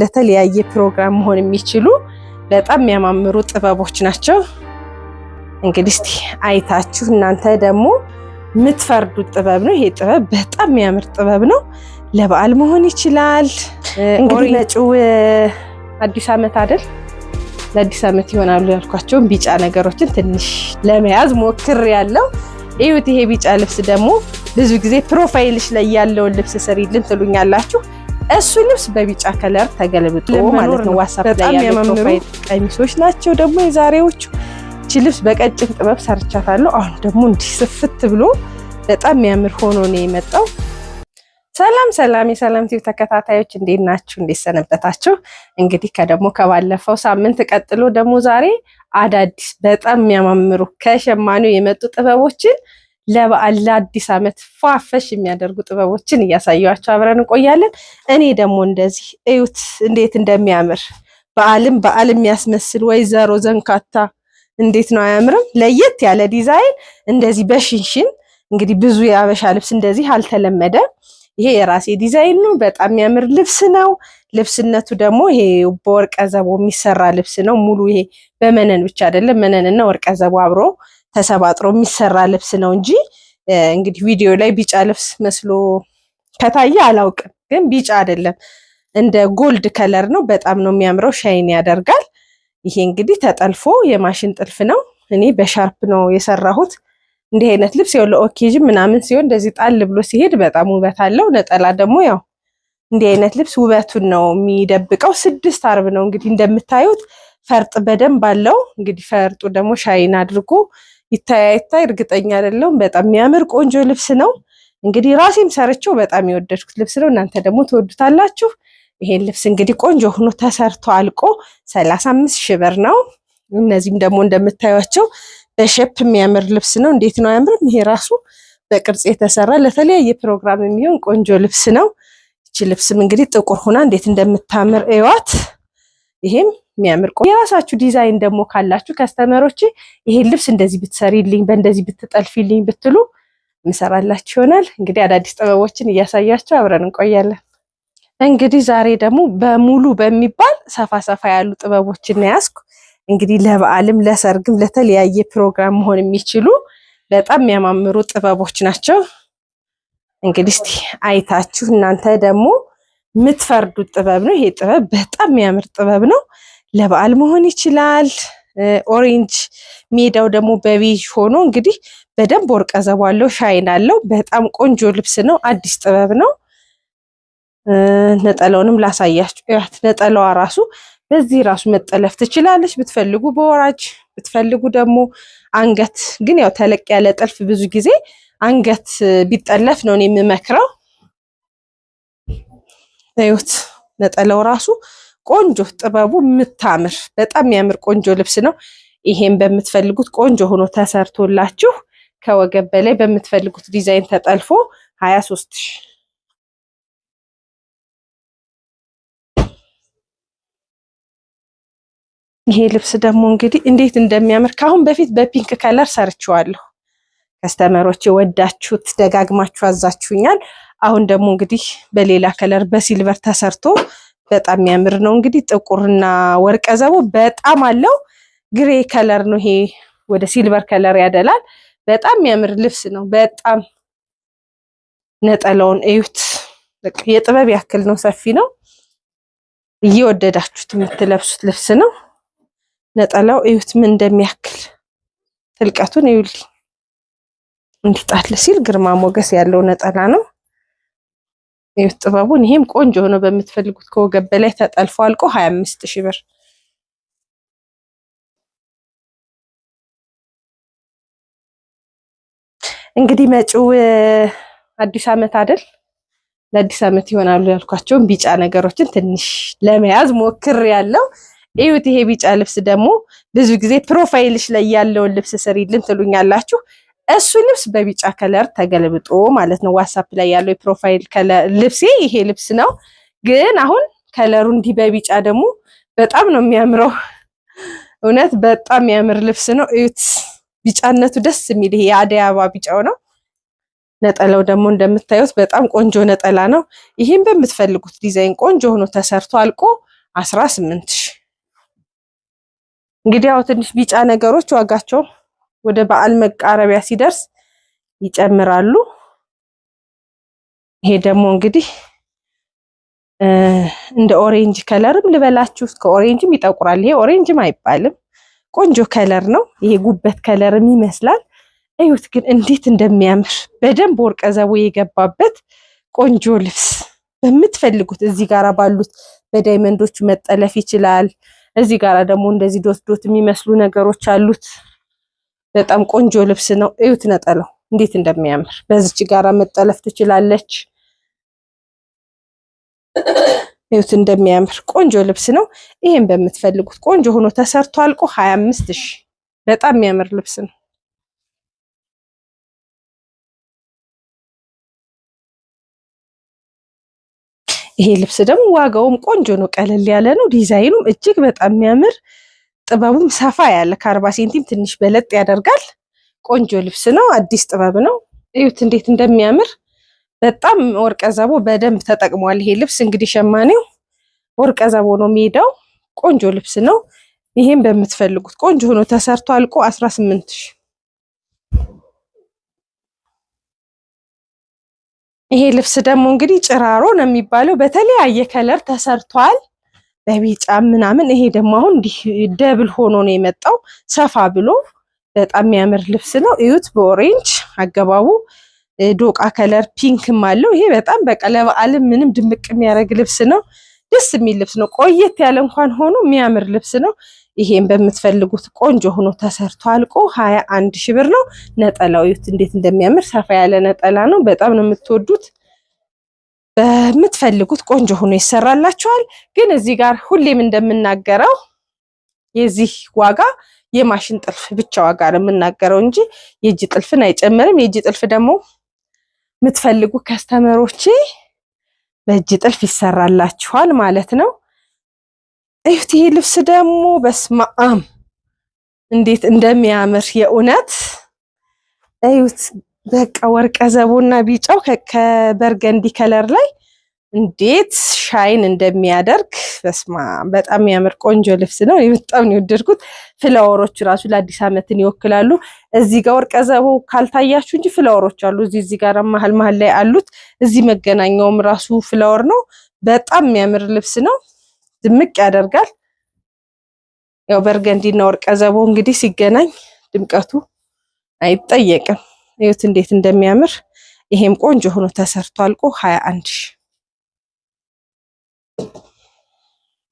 ለተለያየ ፕሮግራም መሆን የሚችሉ በጣም የሚያማምሩ ጥበቦች ናቸው። እንግዲህ እስቲ አይታችሁ እናንተ ደግሞ የምትፈርዱት ጥበብ ነው። ይሄ ጥበብ በጣም የሚያምር ጥበብ ነው። ለበዓል መሆን ይችላል። እንግዲህ መጪው አዲስ ዓመት አይደል? ለአዲስ ዓመት ይሆናሉ ያልኳቸውን ቢጫ ነገሮችን ትንሽ ለመያዝ ሞክሬያለሁ። እዩት። ይሄ ቢጫ ልብስ ደግሞ ብዙ ጊዜ ፕሮፋይልሽ ላይ ያለውን ልብስ ስሪልን ትሉኛላችሁ። እሱ ልብስ በቢጫ ከለር ተገልብጦ ማለት ነው። ዋትስአፕ ላይ ያለው ፕሮፋይል ቀሚሶች ናቸው ደግሞ የዛሬዎቹ። እቺ ልብስ በቀጭን ጥበብ ሰርቻታለሁ። አሁን ደግሞ እንዲህ ስፍት ብሎ በጣም የሚያምር ሆኖ ነው የመጣው። ሰላም የሰላም ቲቪ ተከታታዮች እንዴት ናችሁ? እንዴት ሰነበታችሁ? እንግዲህ ከባለፈው ሳምንት ቀጥሎ ደግሞ ዛሬ አዳዲስ በጣም የሚያማምሩ ከሸማኔው የመጡ ጥበቦችን ለበዓል ለአዲስ ዓመት ፏፈሽ የሚያደርጉ ጥበቦችን እያሳየኋችሁ አብረን እንቆያለን። እኔ ደግሞ እንደዚህ እዩት እንዴት እንደሚያምር በዓል የሚያስመስል ወይዘሮ ዘንካታ እንዴት ነው አያምርም? ለየት ያለ ዲዛይን እንደዚህ በሽንሽን እንግዲህ ብዙ የአበሻ ልብስ እንደዚህ አልተለመደም። ይሄ የራሴ ዲዛይን ነው። በጣም የሚያምር ልብስ ነው። ልብስነቱ ደግሞ ይሄ በወርቀ ዘቦ የሚሰራ ልብስ ነው። ሙሉ ይሄ በመነን ብቻ አይደለም፣ መነንና ወርቀ ዘቦ አብሮ ተሰባጥሮ የሚሰራ ልብስ ነው እንጂ እንግዲህ ቪዲዮ ላይ ቢጫ ልብስ መስሎ ከታየ አላውቅም፣ ግን ቢጫ አይደለም፣ እንደ ጎልድ ከለር ነው። በጣም ነው የሚያምረው፣ ሻይን ያደርጋል። ይሄ እንግዲህ ተጠልፎ የማሽን ጥልፍ ነው። እኔ በሻርፕ ነው የሰራሁት። እንዲህ አይነት ልብስ ያው ለኦኬዥን ምናምን ሲሆን እንደዚህ ጣል ብሎ ሲሄድ በጣም ውበት አለው። ነጠላ ደግሞ ያው እንዲህ አይነት ልብስ ውበቱን ነው የሚደብቀው። 6 አርብ ነው እንግዲህ እንደምታዩት፣ ፈርጥ በደንብ አለው። እንግዲህ ፈርጡ ደግሞ ሻይን አድርጎ ይታይ እርግጠኛ አይደለሁም። በጣም የሚያምር ቆንጆ ልብስ ነው። እንግዲህ ራሴም ሰርቼው በጣም የወደድኩት ልብስ ነው። እናንተ ደግሞ ትወዱታላችሁ። ይሄን ልብስ እንግዲህ ቆንጆ ሆኖ ተሰርቶ አልቆ 35 ሺህ ብር ነው። እነዚህም ደግሞ እንደምታዩቸው በሼፕ የሚያምር ልብስ ነው። እንዴት ነው አያምርም? ይሄ ራሱ በቅርጽ የተሰራ ለተለያየ ፕሮግራም የሚሆን ቆንጆ ልብስ ነው። እቺ ልብስም እንግዲህ ጥቁር ሆና እንዴት እንደምታምር እዩዋት። ይሄም የሚያምር የራሳችሁ ዲዛይን ደግሞ ካላችሁ ከስተመሮች ይሄን ልብስ እንደዚህ ብትሰሪልኝ፣ በእንደዚህ ብትጠልፊልኝ ብትሉ እንሰራላችሁ ይሆናል። እንግዲህ አዳዲስ ጥበቦችን እያሳያችሁ አብረን እንቆያለን። እንግዲህ ዛሬ ደግሞ በሙሉ በሚባል ሰፋ ያሉ ጥበቦችን ያዝኩ። እንግዲህ ለበዓልም ለሰርግም ለተለያየ ፕሮግራም መሆን የሚችሉ በጣም የሚያማምሩ ጥበቦች ናቸው። እንግዲህ እስቲ አይታችሁ እናንተ ደግሞ የምትፈርዱት ጥበብ ነው። ይሄ ጥበብ በጣም የሚያምር ጥበብ ነው። ለበዓል መሆን ይችላል። ኦሬንጅ ሜዳው ደግሞ በቤጅ ሆኖ እንግዲህ በደንብ ወርቀ ዘቦ አለው፣ ሻይን አለው። በጣም ቆንጆ ልብስ ነው። አዲስ ጥበብ ነው። ነጠላውንም ላሳያችሁ። ያት ነጠላዋ ራሱ በዚህ ራሱ መጠለፍ ትችላለች። ብትፈልጉ በወራጅ ብትፈልጉ ደግሞ አንገት፣ ግን ያው ተለቅ ያለ ጥልፍ ብዙ ጊዜ አንገት ቢጠለፍ ነው የምመክረው። እዩት ነጠላው ራሱ ቆንጆ ጥበቡ የምታምር በጣም የሚያምር ቆንጆ ልብስ ነው። ይሄን በምትፈልጉት ቆንጆ ሆኖ ተሰርቶላችሁ ከወገብ በላይ በምትፈልጉት ዲዛይን ተጠልፎ 23 ሺህ። ይሄ ልብስ ደግሞ እንግዲህ እንዴት እንደሚያምር ካሁን በፊት በፒንክ ከለር ሰርቼዋለሁ። ከስተመሮች ወዳችሁት ደጋግማችሁ አዛችሁኛል። አሁን ደግሞ እንግዲህ በሌላ ከለር በሲልቨር ተሰርቶ በጣም የሚያምር ነው። እንግዲህ ጥቁርና ወርቀ ዘቦ በጣም አለው። ግሬ ከለር ነው፣ ይሄ ወደ ሲልቨር ከለር ያደላል። በጣም የሚያምር ልብስ ነው። በጣም ነጠላውን እዩት። በቃ የጥበብ ያክል ነው፣ ሰፊ ነው። እየወደዳችሁት የምትለብሱት ልብስ ነው። ነጠላው እዩት ምን እንደሚያክል፣ ትልቀቱን እዩልኝ። እንዲጣል ሲል ግርማ ሞገስ ያለው ነጠላ ነው። ይሄ ጥበቡን ይሄም ቆንጆ ሆኖ በምትፈልጉት ከወገብ በላይ ተጠልፎ አልቆ 25 ሺህ ብር። እንግዲህ መጪው አዲስ ዓመት አይደል? ለአዲስ ዓመት ይሆናሉ ያልኳቸውን ቢጫ ነገሮችን ትንሽ ለመያዝ ሞክሬያለሁ። እዩት። ይሄ ቢጫ ልብስ ደግሞ ብዙ ጊዜ ፕሮፋይልሽ ላይ ያለውን ልብስ ስሪልን ትሉኛላችሁ። እሱ ልብስ በቢጫ ከለር ተገልብጦ ማለት ነው። ዋትስአፕ ላይ ያለው የፕሮፋይል ከለር ልብሴ ይሄ ልብስ ነው። ግን አሁን ከለሩ እንዲህ በቢጫ ደግሞ በጣም ነው የሚያምረው። እውነት በጣም የሚያምር ልብስ ነው። እዩት ቢጫነቱ ደስ የሚል ይሄ የአደይ አበባ ቢጫው ነው። ነጠላው ደግሞ እንደምታዩት በጣም ቆንጆ ነጠላ ነው። ይሄን በምትፈልጉት ዲዛይን ቆንጆ ሆኖ ተሰርቶ አልቆ 18,000። እንግዲህ ያው ትንሽ ቢጫ ነገሮች ዋጋቸው ወደ በዓል መቃረቢያ ሲደርስ ይጨምራሉ። ይሄ ደግሞ እንግዲህ እንደ ኦሬንጅ ከለርም ልበላችሁ፣ ከኦሬንጅም ይጠቁራል። ይሄ ኦሬንጅም አይባልም፣ ቆንጆ ከለር ነው። ይሄ ጉበት ከለርም ይመስላል። እዩት ግን እንዴት እንደሚያምር በደንብ ወርቀ ዘቦ የገባበት ቆንጆ ልብስ በምትፈልጉት እዚህ ጋራ ባሉት በዳይመንዶቹ መጠለፍ ይችላል። እዚህ ጋራ ደግሞ እንደዚህ ዶት ዶት የሚመስሉ ነገሮች አሉት። በጣም ቆንጆ ልብስ ነው። እዩት ነጠላው እንዴት እንደሚያምር በዚች ጋራ መጠለፍ ትችላለች። እዩት እንደሚያምር ቆንጆ ልብስ ነው። ይሄን በምትፈልጉት ቆንጆ ሆኖ ተሰርቶ አልቆ 25,000። በጣም የሚያምር ልብስ ነው። ይሄ ልብስ ደግሞ ዋጋውም ቆንጆ ነው። ቀለል ያለ ነው። ዲዛይኑም እጅግ በጣም የሚያምር ጥበቡም ሰፋ ያለ ከ40 ሴንቲም ትንሽ በለጥ ያደርጋል። ቆንጆ ልብስ ነው። አዲስ ጥበብ ነው። እዩት እንዴት እንደሚያምር በጣም ወርቀ ዘቦ በደንብ ተጠቅሟል። ይሄ ልብስ እንግዲህ ሸማኔው ወርቀ ዘቦ ነው የሚሄደው። ቆንጆ ልብስ ነው። ይሄን በምትፈልጉት ቆንጆ ሆኖ ተሰርቶ አልቆ 18,000። ይሄ ልብስ ደግሞ እንግዲህ ጭራሮ ነው የሚባለው። በተለያየ ከለር ተሰርቷል፣ በቢጫ ምናምን። ይሄ ደግሞ አሁን እንዲህ ደብል ሆኖ ነው የመጣው፣ ሰፋ ብሎ በጣም የሚያምር ልብስ ነው። እዩት በኦሬንጅ አገባቡ ዶቃ ከለር ፒንክም አለው። ይሄ በጣም በቃ ለበዓልም ምንም ድምቅ የሚያደርግ ልብስ ነው። ደስ የሚል ልብስ ነው። ቆየት ያለ እንኳን ሆኖ የሚያምር ልብስ ነው። ይሄን በምትፈልጉት ቆንጆ ሆኖ ተሰርቶ አልቆ 21,000 ብር ነው። ነጠላው እዩት እንዴት እንደሚያምር ሰፋ ያለ ነጠላ ነው። በጣም ነው የምትወዱት። በምትፈልጉት ቆንጆ ሆኖ ይሰራላችኋል። ግን እዚህ ጋር ሁሌም እንደምናገረው የዚህ ዋጋ የማሽን ጥልፍ ብቻ ዋጋ ነው የምናገረው እንጂ የእጅ ጥልፍን አይጨምርም። የእጅ ጥልፍ ደግሞ የምትፈልጉ ከስተመሮቼ በእጅ ጥልፍ ይሰራላችኋል ማለት ነው። እዩት ይሄ ልብስ ደግሞ በስማም እንዴት እንደሚያምር የእውነት እዩት። በቃ ወርቀ ዘቦና ቢጫው ከበርገንዲ ከለር ላይ እንዴት ሻይን እንደሚያደርግ በስማም በጣም የሚያምር ቆንጆ ልብስ ነው። በጣም ነው የወደድኩት። ፍላወሮች ራሱ ለአዲስ ዓመትን ይወክላሉ። እዚህ ጋር ወርቀ ዘቦ ካልታያችሁ እንጂ ፍላወሮች አሉ። እዚህ ጋር መሀል መሀል ላይ አሉት። እዚህ መገናኛውም ራሱ ፍላወር ነው። በጣም የሚያምር ልብስ ነው። ድምቅ ያደርጋል። ያው በርገንዲና ወርቀ ዘቦ እንግዲህ ሲገናኝ ድምቀቱ አይጠየቅም። እዩት እንዴት እንደሚያምር። ይሄም ቆንጆ ሆኖ ተሰርቶ አልቆ 21,000።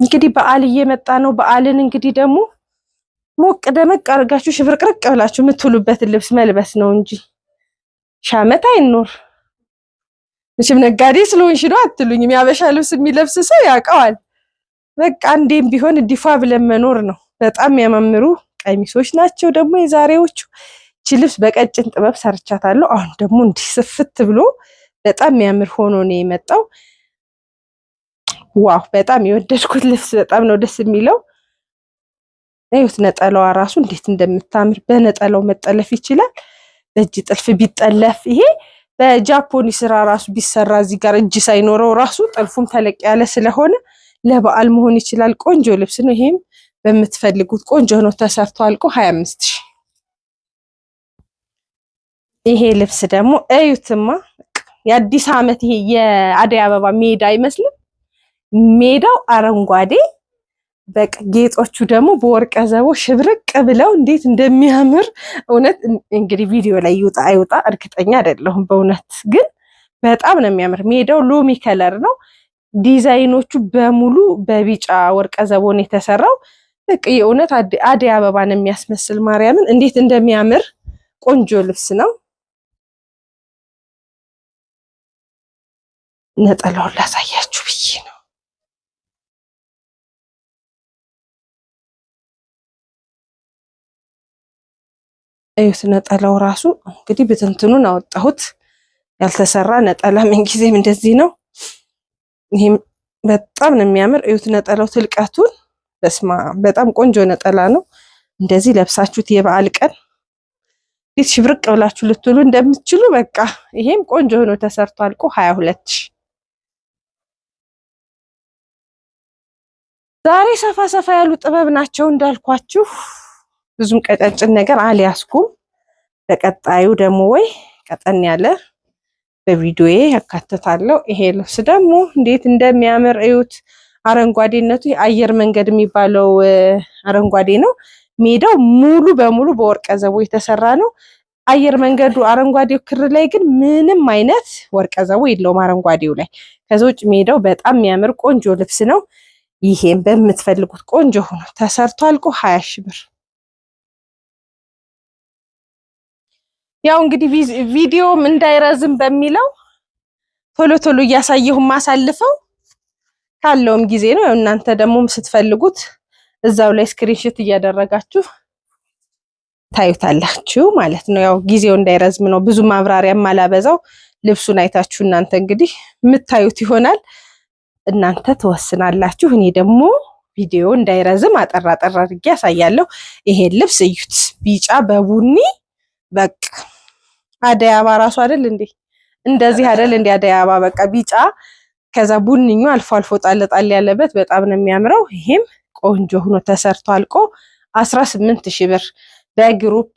እንግዲህ በዓል እየመጣ ነው። በዓልን እንግዲህ ደግሞ ሞቅ ደመቅ አድርጋችሁ ሽብርቅርቅ ብላችሁ የምትውሉበትን ልብስ መልበስ ነው እንጂ ሻመት አይኖር። መቼም ነጋዴ ስለሆንሽ ነው አትሉኝም። ያበሻ ልብስ የሚለብስ ሰው ያውቀዋል። በቃ እንዴም ቢሆን ዲፋ ብለን መኖር ነው። በጣም የሚያማምሩ ቀሚሶች ናቸው ደግሞ የዛሬዎቹ። እቺ ልብስ በቀጭን ጥበብ ሰርቻታለሁ። አሁን ደግሞ እንዲህ ስፍት ብሎ በጣም የሚያምር ሆኖ ነው የመጣው። ዋው በጣም የወደድኩት ልብስ፣ በጣም ነው ደስ የሚለው። እዩት ነጠላዋ ራሱ እንዴት እንደምታምር። በነጠላው መጠለፍ ይችላል። በእጅ ጥልፍ ቢጠለፍ፣ ይሄ በጃፖኒ ስራ ራሱ ቢሰራ እዚህ ጋር እጅ ሳይኖረው ራሱ ጥልፉም ተለቅ ያለ ስለሆነ ለበዓል መሆን ይችላል። ቆንጆ ልብስ ነው። ይሄም በምትፈልጉት ቆንጆ ነው ተሰርቶ አልቆ 25,000። ይሄ ልብስ ደግሞ እዩትማ የአዲስ ዓመት ይሄ የአደይ አበባ ሜዳ አይመስልም? ሜዳው አረንጓዴ፣ በቃ ጌጦቹ ደግሞ በወርቀ ዘቦ ሽብርቅ ብለው እንዴት እንደሚያምር እውነት። እንግዲህ ቪዲዮ ላይ ይውጣ አይውጣ እርግጠኛ አይደለሁም በእውነት ግን በጣም ነው የሚያምር። ሜዳው ሎሚ ከለር ነው። ዲዛይኖቹ በሙሉ በቢጫ ወርቀ ዘቦን የተሰራው በቃ የእውነት አደይ አበባን የሚያስመስል ማርያምን እንዴት እንደሚያምር ቆንጆ ልብስ ነው። ነጠላውን ላሳያችሁ ብዬ ነው። እዩት ነጠላው ራሱ እንግዲህ ብትንትኑን አወጣሁት። ያልተሰራ ነጠላ ምንጊዜም እንደዚህ ነው። ይሄም በጣም ነው የሚያምር። እዩት ነጠላው ትልቀቱን። በስማ በጣም ቆንጆ ነጠላ ነው። እንደዚህ ለብሳችሁት የበዓል ቀን እንዴት ሽብርቅ ብላችሁ ልትሉ እንደምትችሉ በቃ ይሄም ቆንጆ ሆኖ ተሰርቶ አልቆ 22,000። ዛሬ ሰፋ ሰፋ ያሉ ጥበብ ናቸው እንዳልኳችሁ። ብዙም ቀጫጭን ነገር አልያዝኩም። በቀጣዩ ደግሞ ወይ ቀጠን ያለ በቪዲዮዬ ያካትታለሁ። ይሄ ልብስ ደግሞ እንዴት እንደሚያምር እዩት። አረንጓዴነቱ የአየር መንገድ የሚባለው አረንጓዴ ነው። ሜዳው ሙሉ በሙሉ በወርቀ ዘቦ የተሰራ ነው። አየር መንገዱ አረንጓዴው ክር ላይ ግን ምንም አይነት ወርቀ ዘቦ የለውም አረንጓዴው ላይ። ከዛ ውጭ ሜዳው በጣም የሚያምር ቆንጆ ልብስ ነው። ይሄን በምትፈልጉት ቆንጆ ሆኖ ተሰርቶ አልቆ 20 ሺህ ብር። ያው እንግዲህ ቪዲዮም እንዳይረዝም በሚለው ቶሎ ቶሎ እያሳየሁ ማሳልፈው ካለውም ጊዜ ነው። እናንተ ደግሞ ስትፈልጉት እዛው ላይ ስክሪንሾት እያደረጋችሁ ታዩታላችሁ ማለት ነው። ያው ጊዜው እንዳይረዝም ነው ብዙ ማብራሪያም አላበዛው። ልብሱን አይታችሁ እናንተ እንግዲህ የምታዩት ይሆናል። እናንተ ተወስናላችሁ። እኔ ደግሞ ቪዲዮ እንዳይረዝም አጠራ አድርጌ ያሳያለሁ። ይሄን ልብስ እዩት። ቢጫ በቡኒ በቃ አደይ አበባ ራሱ አይደል እንዴ? እንደዚህ አይደል እንዴ? አደይ አበባ በቃ ቢጫ ከዛ ቡኒኙ አልፎ አልፎ ጣል ጣል ያለበት በጣም ነው የሚያምረው። ይሄም ቆንጆ ሆኖ ተሰርቶ አልቆ 18 ሺህ ብር። በግሩፕ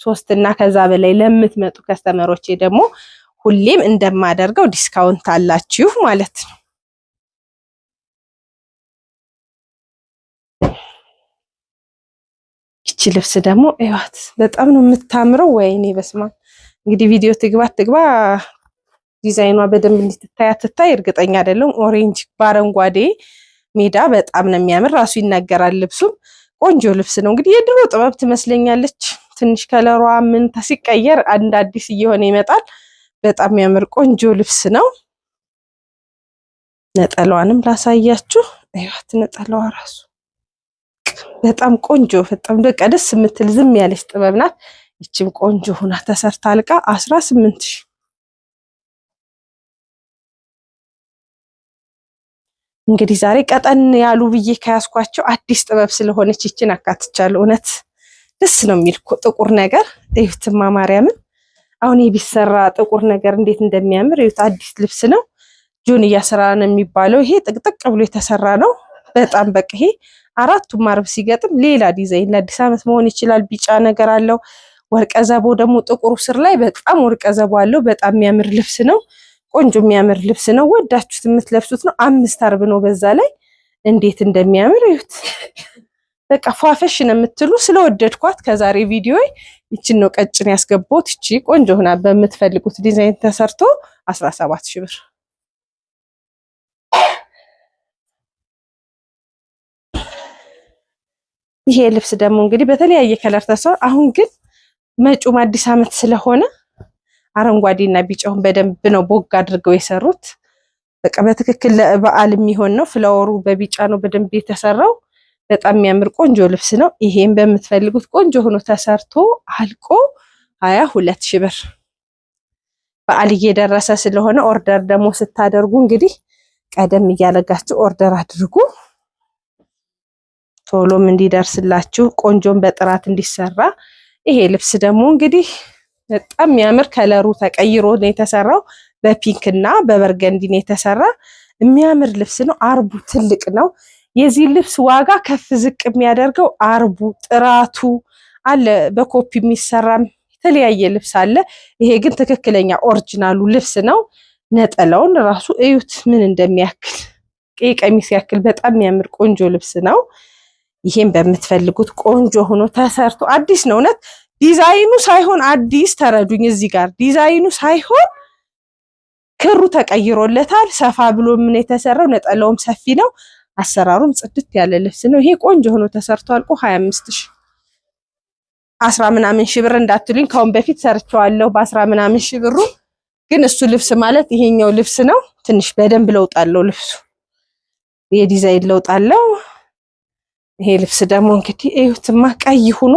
3 እና ከዛ በላይ ለምትመጡ ከስተመሮቼ ደግሞ ሁሌም እንደማደርገው ዲስካውንት አላችሁ ማለት ነው። ይቺ ልብስ ደግሞ እዩት፣ በጣም ነው የምታምረው። ወይኔ በስማ እንግዲህ ቪዲዮ ትግባ ዲዛይኗ በደንብ እንድትታይ እርግጠኛ አይደለም። ኦሬንጅ በአረንጓዴ ሜዳ በጣም ነው የሚያምር። ራሱ ይናገራል። ልብሱም ቆንጆ ልብስ ነው። እንግዲህ የድሮ ጥበብ ትመስለኛለች። ትንሽ ከለሯ ምን ሲቀየር አንድ አዲስ እየሆነ ይመጣል። በጣም የሚያምር ቆንጆ ልብስ ነው። ነጠላዋንም ላሳያችሁ። እዩት፣ ነጠላዋ ራሱ በጣም ቆንጆ በጣም ደስ የምትል ዝም ያለች ጥበብ ናት። ይችም ቆንጆ ሆና ተሰርታ አልቃ 18 ሺህ። እንግዲህ ዛሬ ቀጠን ያሉ ብዬ ከያዝኳቸው አዲስ ጥበብ ስለሆነች ይችን አካትቻለሁ። እውነት ደስ ነው የሚል ጥቁር ነገር እዩትማ ማርያምን። አሁን ቢሰራ ጥቁር ነገር እንዴት እንደሚያምር እዩት። አዲስ ልብስ ነው። ጆንያ ስራ ነው የሚባለው። ይሄ ጥቅጥቅ ብሎ የተሰራ ነው። በጣም በቃ ይሄ አራቱም አርብ ሲገጥም ሌላ ዲዛይን ለአዲስ ዓመት መሆን ይችላል። ቢጫ ነገር አለው። ወርቀ ዘቦ ደግሞ ጥቁሩ ስር ላይ በጣም ወርቀ ዘቦ አለው። በጣም የሚያምር ልብስ ነው። ቆንጆ የሚያምር ልብስ ነው። ወዳችሁት የምትለብሱት ነው። 5 አርብ ነው። በዛ ላይ እንዴት እንደሚያምር እዩት። በቃ ፏፈሽ ነው የምትሉ ስለወደድኳት ከዛሬ ቪዲዮ ይችን ነው ቀጭን ያስገባሁት። እቺ ቆንጆ ሆና በምትፈልጉት ዲዛይን ተሰርቶ 17 ሺህ ብር። ይሄ ልብስ ደግሞ እንግዲህ በተለያየ ከለር ተሰራ። አሁን ግን መጪው አዲስ ዓመት ስለሆነ አረንጓዴና ቢጫውን በደንብ ነው ቦግ አድርገው የሰሩት። በቃ በትክክል ለበዓል የሚሆን ነው። ፍላወሩ በቢጫ ነው በደንብ የተሰራው። በጣም የሚያምር ቆንጆ ልብስ ነው። ይሄን በምትፈልጉት ቆንጆ ሆኖ ተሰርቶ አልቆ 22 ሺህ ብር። በዓል እየደረሰ ስለሆነ ኦርደር ደግሞ ስታደርጉ እንግዲህ ቀደም እያለጋችሁ ኦርደር አድርጉ። ቶሎም እንዲደርስላችሁ ቆንጆን በጥራት እንዲሰራ። ይሄ ልብስ ደግሞ እንግዲህ በጣም የሚያምር ከለሩ ተቀይሮ ነው የተሰራው። በፒንክ እና በበርገንዲ ነው የተሰራ። የሚያምር ልብስ ነው። አርቡ ትልቅ ነው። የዚህ ልብስ ዋጋ ከፍ ዝቅ የሚያደርገው አርቡ ጥራቱ አለ። በኮፒ የሚሰራም የተለያየ ልብስ አለ። ይሄ ግን ትክክለኛ ኦሪጂናሉ ልብስ ነው። ነጠላውን ራሱ እዩት ምን እንደሚያክል ቀይ ቀሚስ ያክል በጣም የሚያምር ቆንጆ ልብስ ነው። ይሄን በምትፈልጉት ቆንጆ ሆኖ ተሰርቶ አዲስ ነው። እውነት ዲዛይኑ ሳይሆን አዲስ ተረዱኝ። እዚህ ጋር ዲዛይኑ ሳይሆን ክሩ ተቀይሮለታል። ሰፋ ብሎ ምን የተሰራው ነጠላውም ሰፊ ነው። አሰራሩም ጽድት ያለ ልብስ ነው። ይሄ ቆንጆ ሆኖ ተሰርቶ አልቆ 25 ሺህ 10 ምናምን ሺህ ብር እንዳትሉኝ። ካሁን በፊት ሰርቸዋለሁ በ10 ምናምን ሺህ ብሩ። ግን እሱ ልብስ ማለት ይሄኛው ልብስ ነው። ትንሽ በደንብ ለውጥ አለው ልብሱ። የዲዛይን ለውጥ አለው። ይሄ ልብስ ደግሞ እንግዲህ እዩትማ ቀይ ሆኖ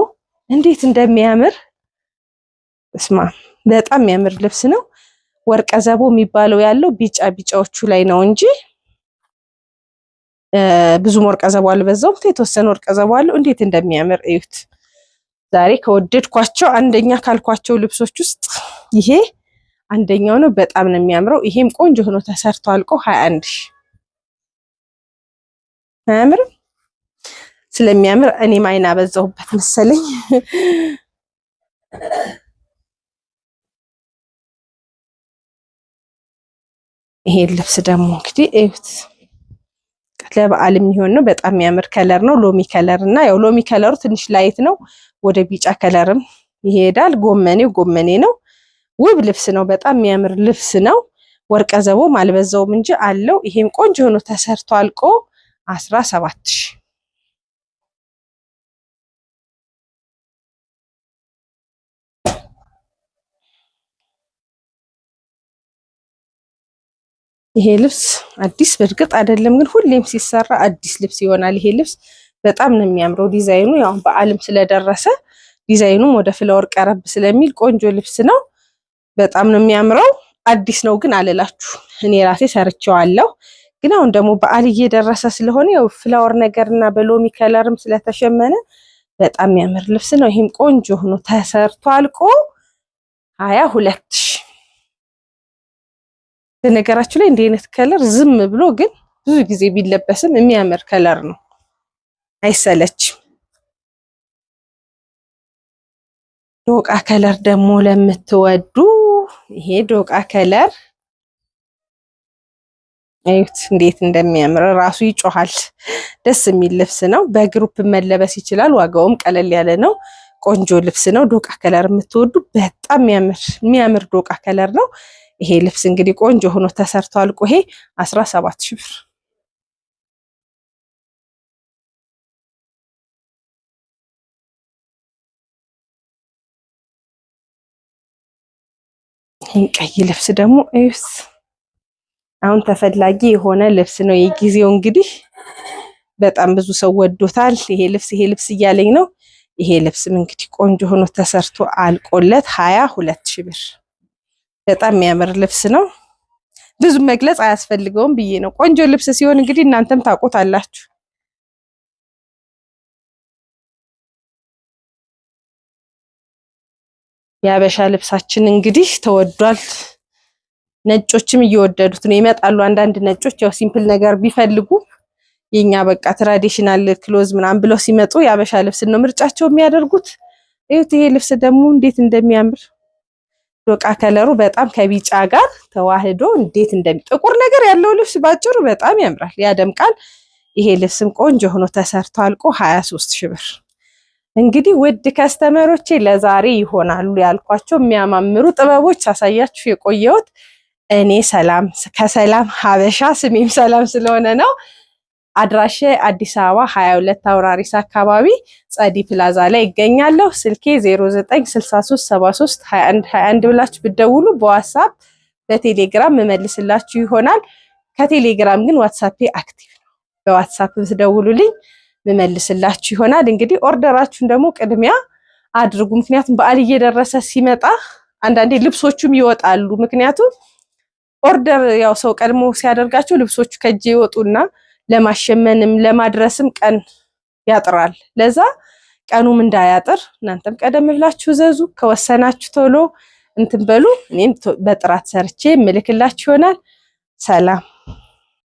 እንዴት እንደሚያምር እስማ በጣም የሚያምር ልብስ ነው። ወርቀ ዘቦ የሚባለው ያለው ቢጫ ቢጫዎቹ ላይ ነው እንጂ ብዙም ወርቀ ዘቦ አልበዛውም። የተወሰነ ወርቀ ዘቦ አለው። እንዴት እንደሚያምር እዩት። ዛሬ ከወደድኳቸው አንደኛ ካልኳቸው ልብሶች ውስጥ ይሄ አንደኛው ነው። በጣም ነው የሚያምረው። ይሄም ቆንጆ ሆኖ ተሰርቶ አልቆ 21 ሺህ አያምርም? ስለሚያምር እኔም አይን አበዛሁበት መሰለኝ። ይሄ ልብስ ደግሞ እንግዲህ እዩት፣ ለበዓል የሚሆን ነው። በጣም የሚያምር ከለር ነው። ሎሚ ከለር እና ያው ሎሚ ከለሩ ትንሽ ላይት ነው። ወደ ቢጫ ከለርም ይሄዳል። ጎመኔ ነው። ውብ ልብስ ነው። በጣም የሚያምር ልብስ ነው። ወርቀ ዘቦም አልበዛውም እንጂ አለው። ይሄም ቆንጆ ሆኖ ተሰርቶ አልቆ 17,000። ይሄ ልብስ አዲስ በእርግጥ አይደለም፣ ግን ሁሌም ሲሰራ አዲስ ልብስ ይሆናል። ይሄ ልብስ በጣም ነው የሚያምረው። ዲዛይኑ ያው በዓልም ስለደረሰ ዲዛይኑም ወደ ፍላወር ቀረብ ስለሚል ቆንጆ ልብስ ነው። በጣም ነው የሚያምረው። አዲስ ነው ግን አልላችሁ፣ እኔ ራሴ ሰርቼዋለሁ። ግን አሁን ደግሞ በዓል እየደረሰ ስለሆነ ያው ፍላወር ነገርና በሎሚ ከለርም ስለተሸመነ በጣም የሚያምር ልብስ ነው። ይሄም ቆንጆ ሆኖ ተሰርቶ አልቆ 22,000። በነገራችሁ ላይ እንዲህ አይነት ከለር ዝም ብሎ ግን ብዙ ጊዜ ቢለበስም የሚያምር ከለር ነው፣ አይሰለችም። ዶቃ ከለር ደግሞ ለምትወዱ ይሄ ዶቃ ከለር እዩት እንዴት እንደሚያምር ራሱ ይጮሃል። ደስ የሚል ልብስ ነው። በግሩፕ መለበስ ይችላል። ዋጋውም ቀለል ያለ ነው። ቆንጆ ልብስ ነው። ዶቃ ከለር የምትወዱ በጣም የሚያምር ዶቃ ከለር ነው። ይሄ ልብስ እንግዲህ ቆንጆ ሆኖ ተሰርቶ አልቆ ይሄ 17,000 ብር። ይሄን ቀይ ልብስ ደግሞ እዩት። አሁን ተፈላጊ የሆነ ልብስ ነው። የጊዜው እንግዲህ በጣም ብዙ ሰው ወዶታል። ይሄ ልብስ እያለኝ ነው። ይሄ ልብስም እንግዲህ ቆንጆ ሆኖ ተሰርቶ አልቆለት 22,000 ብር። በጣም የሚያምር ልብስ ነው። ብዙ መግለጽ አያስፈልገውም ብዬ ነው። ቆንጆ ልብስ ሲሆን እንግዲህ እናንተም ታውቁታላችሁ። የሀበሻ ልብሳችን እንግዲህ ተወዷል። ነጮችም እየወደዱት ነው። ይመጣሉ አንዳንድ ነጮች ያው ሲምፕል ነገር ቢፈልጉ የኛ በቃ ትራዲሽናል ክሎዝ ምናምን ብለው ሲመጡ የሀበሻ ልብስ ነው ምርጫቸው የሚያደርጉት። እዩት ይሄ ልብስ ደግሞ እንዴት እንደሚያምር ዶቃ ከለሩ በጣም ከቢጫ ጋር ተዋህዶ እንዴት ጥቁር ነገር ያለው ልብስ ባጭሩ በጣም ያምራል፣ ያደምቃል። ይሄ ልብስም ቆንጆ ሆኖ ተሰርቶ አልቆ 23,000 ብር። እንግዲህ ውድ ከስተመሮቼ ለዛሬ ይሆናሉ ያልኳቸው የሚያማምሩ ጥበቦች አሳያችሁ የቆየሁት እኔ ከሰላም ሀበሻ ስሜም ሰላም ስለሆነ ነው። አድራሻ አዲስ አበባ 22 አውራሪስ አካባቢ ጸዲ ፕላዛ ላይ ይገኛለሁ። ስልኬ 0963732121 ብላችሁ ብትደውሉ በዋትስአፕ በቴሌግራም መመልስላችሁ ይሆናል። ከቴሌግራም ግን ዋትስአፕ አክቲቭ ነው። በዋትስአፕ ብትደውሉልኝ መመልስላችሁ ይሆናል። እንግዲህ ኦርደራችሁን ደግሞ ቅድሚያ አድርጉ። ምክንያቱም በዓል እየደረሰ ሲመጣ አንዳንዴ ልብሶቹም ይወጣሉ። ምክንያቱም ኦርደር ያው ሰው ቀድሞ ሲያደርጋቸው ልብሶቹ ከእጅ ይወጡና ለማሸመንም ለማድረስም ቀን ያጥራል። ለዛ ቀኑም እንዳያጥር እናንተም ቀደም ብላችሁ ዘዙ። ከወሰናችሁ ቶሎ እንትን በሉ። እኔም በጥራት ሰርቼ ምልክላችሁ ይሆናል። ሰላም